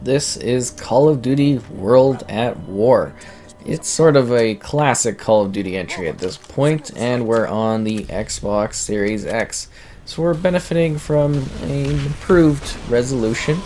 This is Call of Duty World at War. It's sort of a classic Call of Duty entry at this point, and we're on the Xbox Series X. So we're benefiting from an improved resolution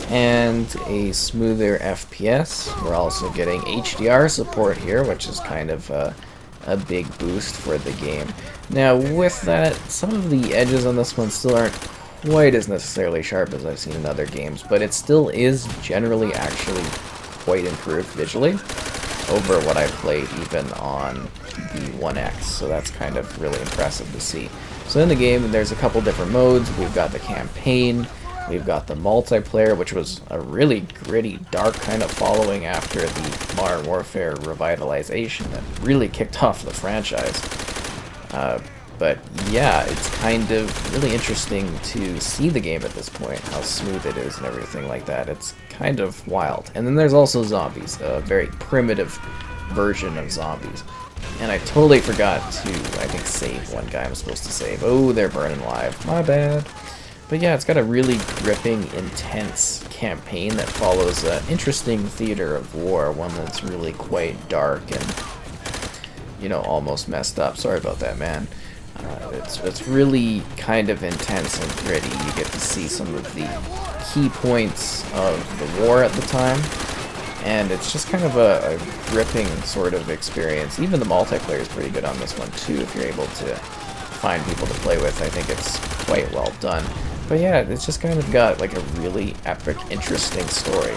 and a smoother FPS. We're also getting HDR support here, which is kind of a big boost for the game. Now with that, some of the edges on this one still aren't quite as necessarily sharp as I've seen in other games, but it still is generally actually quite improved visually over what I played even on the 1X, so that's kind of really impressive to see. So in the game, there's a couple different modes. We've got the campaign, we've got the multiplayer, which was a really gritty, dark kind of following after the Modern Warfare revitalization that really kicked off the franchise. But yeah, it's kind of really interesting to see the game at this point, how smooth it is and everything like that. It's kind of wild. And then there's also zombies, a very primitive version of zombies. And I totally forgot to, I think, save one guy I'm supposed to save. Oh, they're burning alive. My bad. But yeah, it's got a really gripping, intense campaign that follows an interesting theater of war, one that's really quite dark and, you know, almost messed up. Sorry about that, man. It's really kind of intense and gritty. You get to see some of the key points of the war at the time, and it's just kind of a gripping sort of experience. Even the multiplayer is pretty good on this one too, if you're able to find people to play with. I think it's quite well done. But yeah, it's just kind of got like a really epic, interesting story.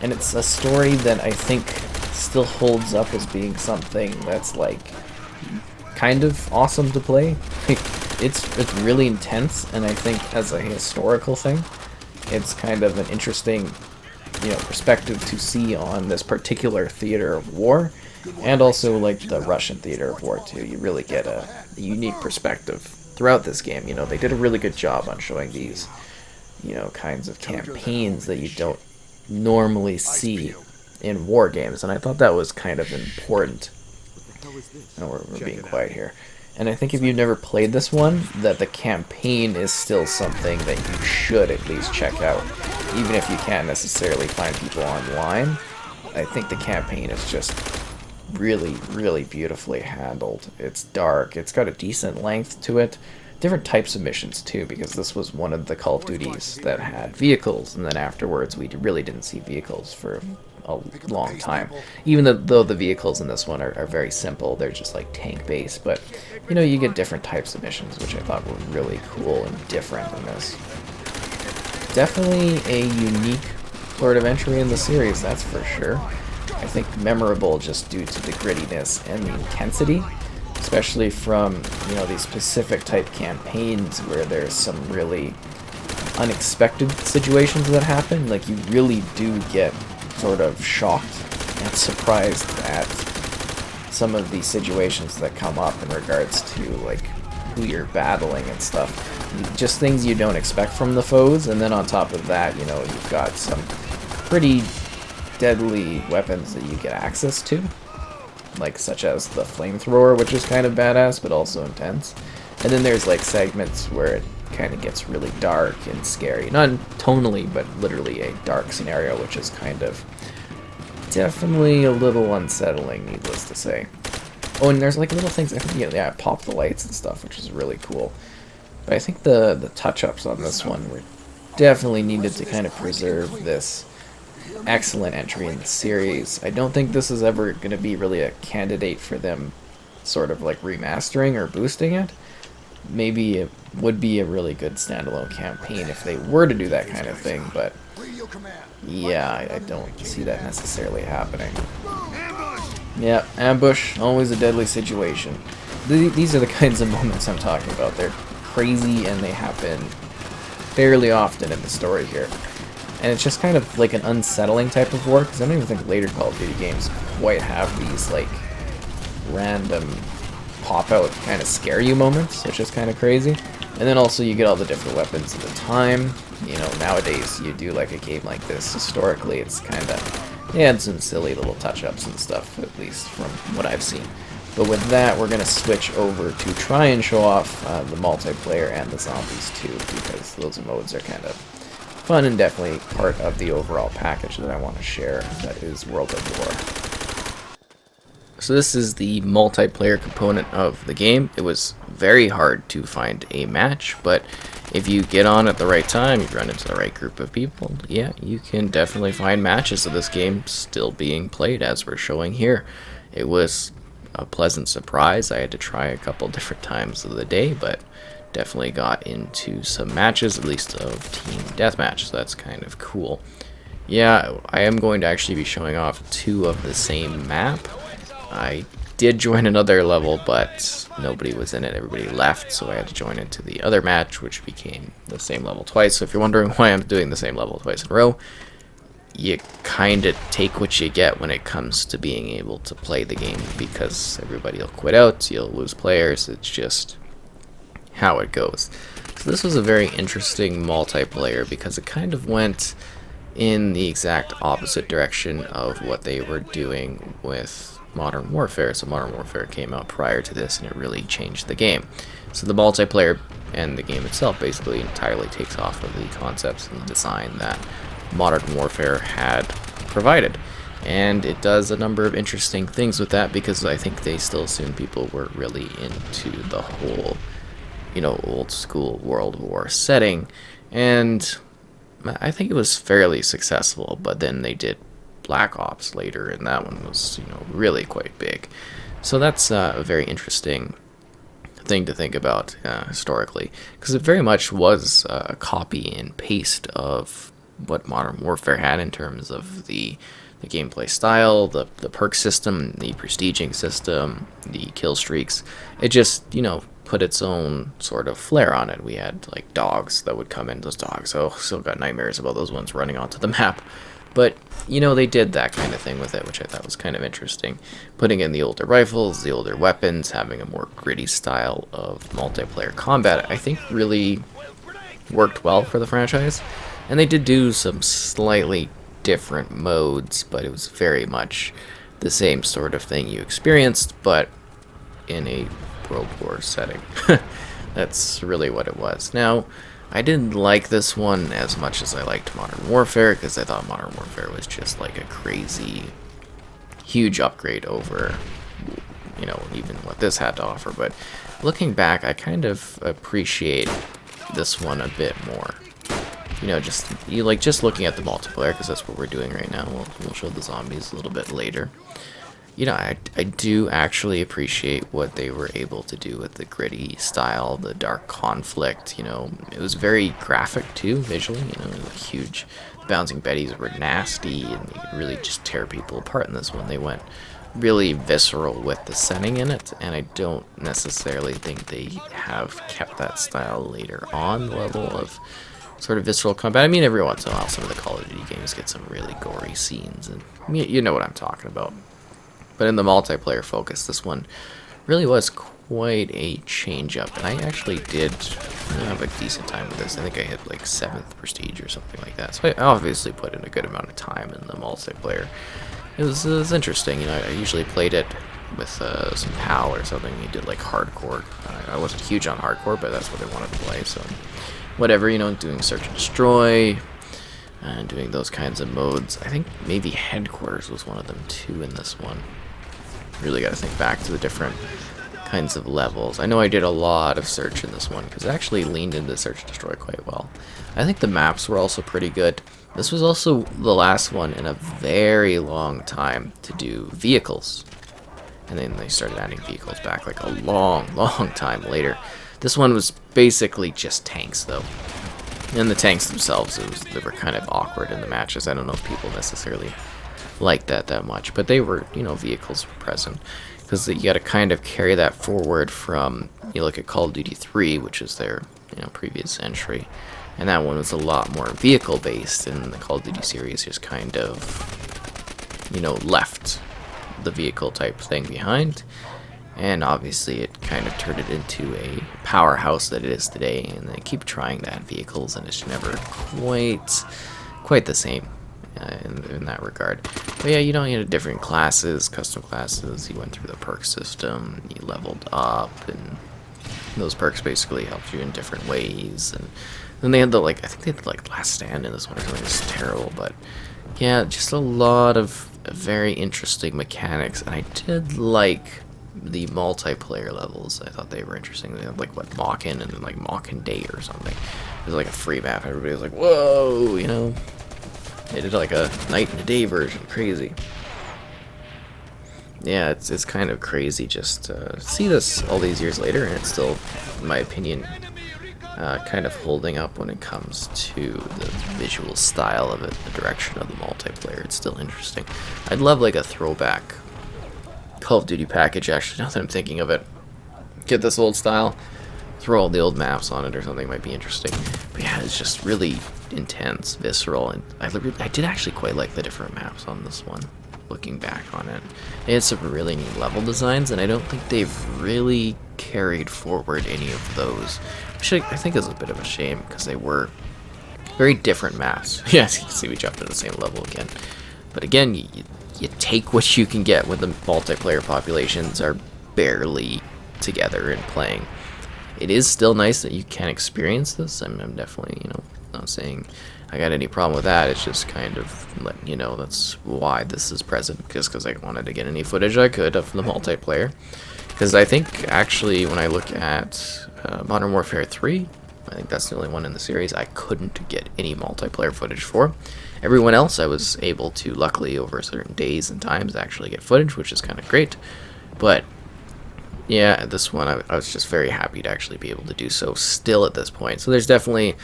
And it's a story that I think still holds up as being something that's like kind of awesome to play. It's really intense, and I think as a historical thing, it's kind of an interesting, you know, perspective to see on this particular theater of war, and also like the Russian theater of war too. You really get a unique perspective throughout this game. You know, they did a really good job on showing these, you know, kinds of campaigns that you don't normally see in war games, and I thought that was kind of important. Oh, we're being quiet here. And I think if you've never played this one, that the campaign is still something that you should at least check out. Even if you can't necessarily find people online, I think the campaign is just really, really beautifully handled. It's dark, it's got a decent length to it. Different types of missions too, because this was one of the Call of Duties that had vehicles, and then afterwards we really didn't see vehicles for a long time. Even though the vehicles in this one are very simple, they're just like tank based, but you know, you get different types of missions, which I thought were really cool and different in this. Definitely a unique sort of entry in the series, that's for sure. I think memorable just due to the grittiness and the intensity, especially from, you know, these specific type campaigns where there's some really unexpected situations that happen. Like, you really do get sort of shocked and surprised at some of the situations that come up in regards to like who you're battling and stuff. Just things you don't expect from the foes, and then on top of that, you know, you've got some pretty deadly weapons that you get access to, like such as the flamethrower, which is kind of badass but also intense. And then there's like segments where it kind of gets really dark and scary, not tonally but literally a dark scenario, which is kind of definitely a little unsettling, needless to say. Oh, and there's like little things, I think, yeah, pop the lights and stuff, which is really cool. But I think the touch-ups on this one were definitely needed to kind of preserve this excellent entry in the series. I don't think this is ever going to be really a candidate for them sort of like remastering or boosting it. Maybe it would be a really good standalone campaign if they were to do that kind of thing, but yeah, I don't see that necessarily happening. Yeah, ambush, always a deadly situation. These are the kinds of moments I'm talking about. They're crazy and they happen fairly often in the story here. And it's just kind of like an unsettling type of war, because I don't even think later Call of Duty games quite have these like random pop-out kind of scare you moments, which is kind of crazy. And then also you get all the different weapons at the time. You know, nowadays you do like a game like this, historically it's kind of, they had some silly little touch-ups and stuff, at least from what I've seen. But with that, we're going to switch over to try and show off the multiplayer and the zombies too, because those modes are kind of fun and definitely part of the overall package that I want to share, that is World at War. So this is the multiplayer component of the game. It was very hard to find a match, but if you get on at the right time, you run into the right group of people, yeah, you can definitely find matches of this game still being played as we're showing here. It was a pleasant surprise. I had to try a couple different times of the day, but definitely got into some matches, at least of team deathmatch, so that's kind of cool. Yeah, I am going to actually be showing off 2 of the same map. I did join another level, but nobody was in it. Everybody left, so I had to join into the other match, which became the same level twice. So if you're wondering why I'm doing the same level twice in a row, you kind of take what you get when it comes to being able to play the game, because everybody will quit out, you'll lose players. It's just how it goes. So this was a very interesting multiplayer because it kind of went in the exact opposite direction of what they were doing with Modern Warfare. So Modern Warfare came out prior to this, and it really changed the game. So the multiplayer and the game itself basically entirely takes off of the concepts and the design that Modern Warfare had provided. And it does a number of interesting things with that, because I think they still assume people were really into the whole, old school World War setting. And I think it was fairly successful, but then they did Black Ops later, and that one was, really quite big. So that's a very interesting thing to think about historically, because it very much was a copy and paste of what Modern Warfare had in terms of the gameplay style, the perk system, the prestiging system, the kill streaks. It just, put its own sort of flair on it. We had like dogs that would come in. Those dogs, still got nightmares about those ones running onto the map. But, they did that kind of thing with it, which I thought was kind of interesting. Putting in the older rifles, the older weapons, having a more gritty style of multiplayer combat, I think really worked well for the franchise. And they did do some slightly different modes, but it was very much the same sort of thing you experienced, but in a World War setting. That's really what it was. Now, I didn't like this one as much as I liked Modern Warfare, because I thought Modern Warfare was just like a crazy, huge upgrade over, even what this had to offer. But looking back, I kind of appreciate this one a bit more. Just looking at the multiplayer, because that's what we're doing right now. We'll show the zombies a little bit later. I do actually appreciate what they were able to do with the gritty style, the dark conflict. It was very graphic too, visually. Huge. The bouncing Bettys were nasty, and you could really just tear people apart in this one. They went really visceral with the setting in it, and I don't necessarily think they have kept that style later on, the level of sort of visceral combat. I mean, every once in a while, some of the Call of Duty games get some really gory scenes, and you know what I'm talking about. But in the multiplayer focus, this one really was quite a change-up, and I actually did have a decent time with this. I think I hit like 7th prestige or something like that, so I obviously put in a good amount of time in the multiplayer. It was interesting. I usually played it with some pal or something. He did like hardcore. I wasn't huge on hardcore, but that's what I wanted to play, so whatever, doing search and destroy, and doing those kinds of modes. I think maybe headquarters was one of them too in this one. Really got to think back to the different kinds of levels. I know I did a lot of search in this one, because it actually leaned into search and destroy quite well. I think the maps were also pretty good. This was also the last one in a very long time to do vehicles. And then they started adding vehicles back like a long time later. This one was basically just tanks, though. And the tanks themselves, they were kind of awkward in the matches. I don't know if people necessarily liked that much, but they were, vehicles were present, because you got to kind of carry that forward from, you look at Call of Duty 3, which is their, previous entry, and that one was a lot more vehicle based, and the Call of Duty series just kind of, left the vehicle type thing behind. And obviously it kind of turned it into a powerhouse that it is today, and they keep trying to add vehicles, and it's never quite the same in that regard. But yeah, you had different classes, custom classes. You went through the perk system, you leveled up, and those perks basically helped you in different ways. And Then they had the, like, I think they had, like, Last Stand in this one or something. It's terrible, but yeah, just a lot of very interesting mechanics, and I did like the multiplayer levels. I thought they were interesting. They had, like, what, Mockin' and then, like, Mockin' Day or something. It was, like, a free map. Everybody was like, whoa, you know? They did, like, a night and a day version. Crazy. Yeah, it's kind of crazy just to see this all these years later, and it's still, in my opinion, kind of holding up when it comes to the visual style of it, the direction of the multiplayer. It's still interesting. I'd love, like, a throwback Call of Duty package, actually, now that I'm thinking of it. Get this old style, throw all the old maps on it or something, might be interesting. But yeah, it's just really intense, visceral, and I did actually quite like the different maps on this one, looking back on it. They had some really neat level designs, and I don't think they've really carried forward any of those, which I think is a bit of a shame, because they were very different maps. Yes, you can see we jumped to the same level again. But again, you take what you can get when the multiplayer populations are barely together and playing. It is still nice that you can experience this. I'm definitely, you know, not saying I got any problem with that. It's just kind of letting you know that's why this is present, just because I wanted to get any footage I could of the multiplayer. Because I think, actually, when I look at Modern Warfare 3, I think that's the only one in the series I couldn't get any multiplayer footage for. Everyone else I was able to, luckily, over certain days and times, actually get footage, which is kind of great. But yeah, this one I was just very happy to actually be able to do so still at this point. So there's definitely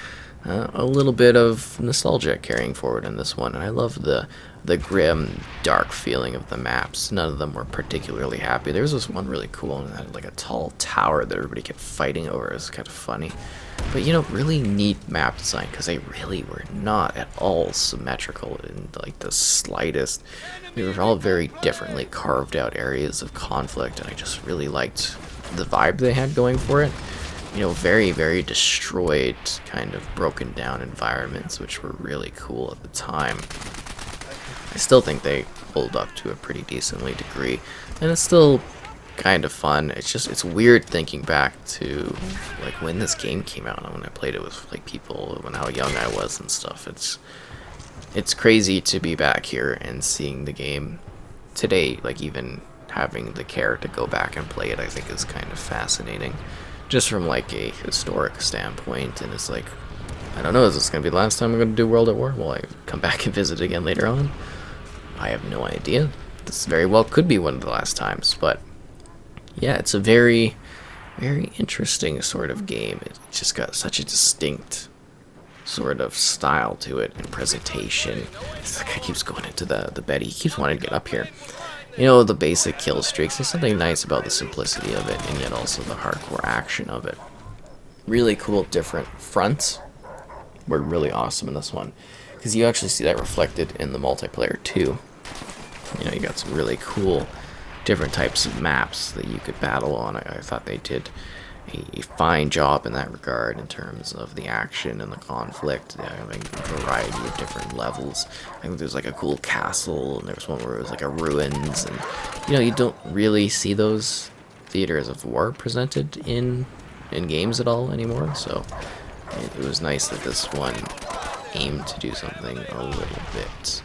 a little bit of nostalgia carrying forward in this one, and I love the grim, dark feeling of the maps. None of them were particularly happy. There was this one really cool one that had like a tall tower that everybody kept fighting over. It was kind of funny. But, you know, really neat map design, because they really were not at all symmetrical in, like, the slightest. They were all very differently carved out areas of conflict, and I just really liked the vibe they had going for it. You know, very, very destroyed, kind of broken down environments, which were really cool at the time. I still think they hold up to a pretty decently degree, and it's still kind of fun. It's just, it's weird thinking back to, like, when this game came out and when I played it with, like, people, when how young I was and stuff. It's crazy to be back here and seeing the game today. Like, even having the care to go back and play it, I think, is kind of fascinating, just from, like, a historic standpoint. And it's like, I don't know, is this gonna be the last time I'm gonna do World at War? Will I come back and visit again later on? I have no idea. This very well could be one of the last times, but yeah, it's a very, very interesting sort of game. It just got such a distinct sort of style to it and presentation. This guy keeps going into the bed. He keeps wanting to get up here. You know, the basic kill streaks. There's something nice about the simplicity of it, and yet also the hardcore action of it. Really cool, different fronts were really awesome in this one, because you actually see that reflected in the multiplayer too. You know, you got some really cool different types of maps that you could battle on. I thought they did a fine job in that regard in terms of the action and the conflict, having a variety of different levels. I think there's like a cool castle, and there was one where it was like a ruins, and you know, you don't really see those theaters of war presented in games at all anymore, so it was nice that this one aimed to do something a little bit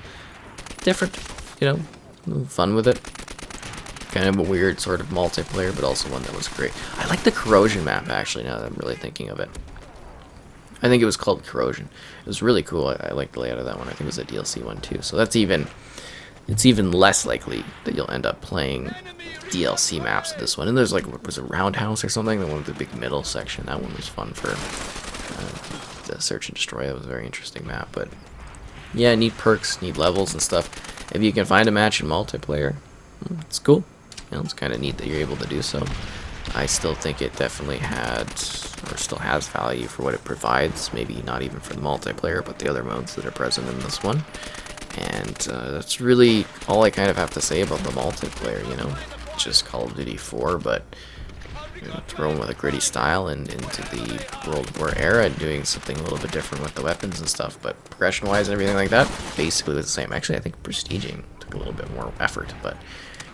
different, you know, fun with it. Kind of a weird sort of multiplayer, but also one that was great. I like the Corrosion map, actually, now that I'm really thinking of it. I think it was called Corrosion. It was really cool. I like the layout of that one. I think it was a DLC one too. So that's it's even less likely that you'll end up playing DLC maps with this one. And there's like, what was it, Roundhouse or something? The one with the big middle section. That one was fun for the Search and Destroy. That was a very interesting map. But yeah, neat perks, neat levels and stuff. If you can find a match in multiplayer, it's cool. You know, it's kind of neat that you're able to do so. I still think it definitely had, or still has, value for what it provides. Maybe not even for the multiplayer, but the other modes that are present in this one. And that's really all I kind of have to say about the multiplayer, you know. Just Call of Duty 4, but you know, thrown with a gritty style and into the World War era, doing something a little bit different with the weapons and stuff. But progression-wise and everything like that, basically was the same. Actually, I think prestiging took a little bit more effort, but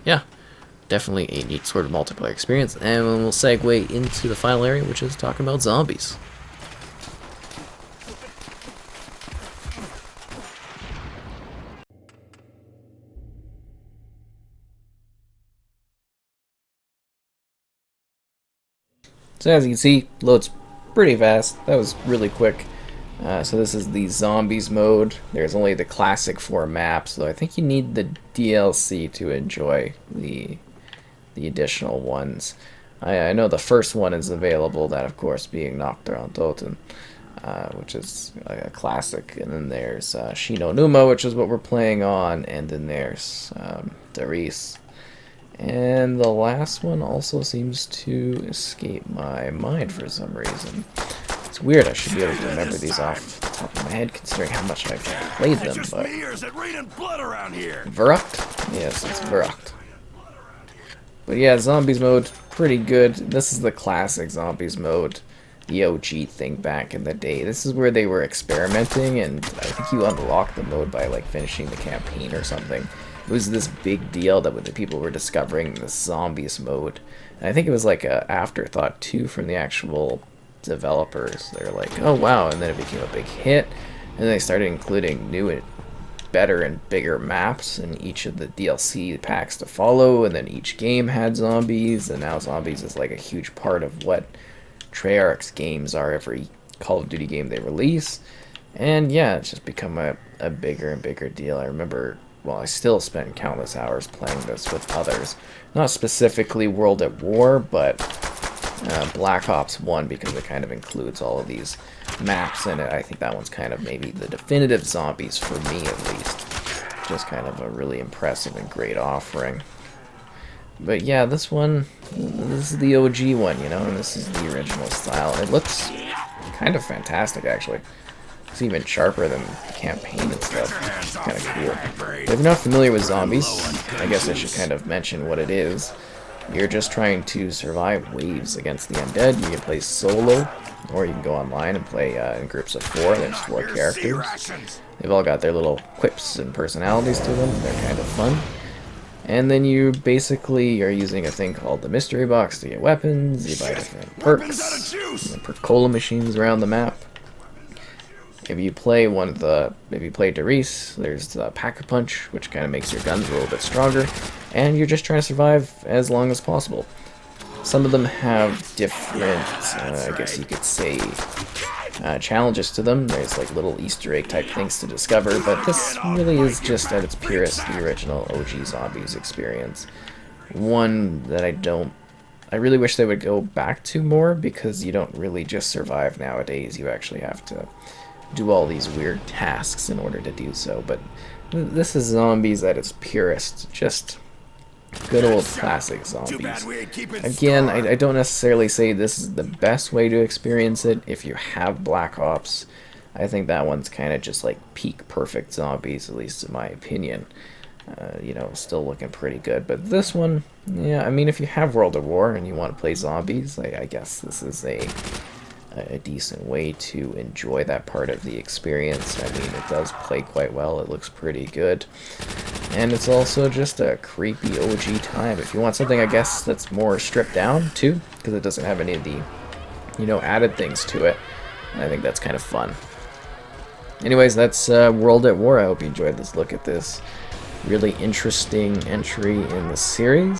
yeah. Definitely a neat sort of multiplayer experience, and we'll segue into the final area, which is talking about zombies. So as you can see, loads pretty fast. That was really quick. So this is the zombies mode. There's only the classic 4 maps, though I think you need the DLC to enjoy the additional ones. I know the first one is available, that of course being Nacht Der Untoten, which is a classic. And then there's Shi No Numa, which is what we're playing on, and then there's Riese. And the last one also seems to escape my mind for some reason. It's weird, I should be able to remember these off the top of my head considering how much I've played them, but... Verruckt? Yes, it's Verruckt. But yeah, zombies mode, pretty good. This is the classic zombies mode, the OG thing back in the day. This is where they were experimenting, and I think you unlocked the mode by like finishing the campaign or something. It was this big deal that when the people were discovering the zombies mode. And I think it was like an afterthought too from the actual developers. They were like, oh wow, and then it became a big hit, and they started including new and better and bigger maps in each of the DLC packs to follow, and then each game had zombies, and now zombies is like a huge part of what Treyarch's games are every Call of Duty game they release. And yeah, it's just become a bigger and bigger deal. I remember, well, I still spend countless hours playing this with others. Not specifically World at War, but Black Ops 1, because it kind of includes all of these maps in it. I think that one's kind of maybe the definitive zombies for me, at least. Just kind of a really impressive and great offering. But yeah, this is the OG one, you know, and this is the original style. It looks kind of fantastic, actually. It's even sharper than the campaign and stuff. It's kind of cool. But if you're not familiar with zombies, I guess I should kind of mention what it is. You're just trying to survive waves against the undead. You can play solo, or you can go online and play in groups of 4. There's 4 characters. They've all got their little quips and personalities to them. They're kind of fun. And then you basically are using a thing called the mystery box to get weapons. You buy different perks, and perk cola machines around the map. If you play Riese, there's the Pack-a-Punch, which kind of makes your guns a little bit stronger, and you're just trying to survive as long as possible. Some of them have different, I guess you could say, challenges to them. There's like little Easter egg type things to discover, but this really is just at its purest the original OG Zombies experience. One that I really wish they would go back to more, because you don't really just survive nowadays. You actually have to do all these weird tasks in order to do so. But this is zombies at its purest, just good old classic zombies. Again, I don't necessarily say this is the best way to experience it. If you have Black Ops, I think that one's kind of just like peak perfect zombies, at least in my opinion. You know, still looking pretty good. But this one, yeah, I mean, if you have World at War and you want to play zombies, I guess this is a decent way to enjoy that part of the experience. I mean, it does play quite well. It looks pretty good. And it's also just a creepy OG time. If you want something, I guess, that's more stripped down, too, because it doesn't have any of the, you know, added things to it. And I think that's kind of fun. Anyways, that's World at War. I hope you enjoyed this look at this really interesting entry in the series.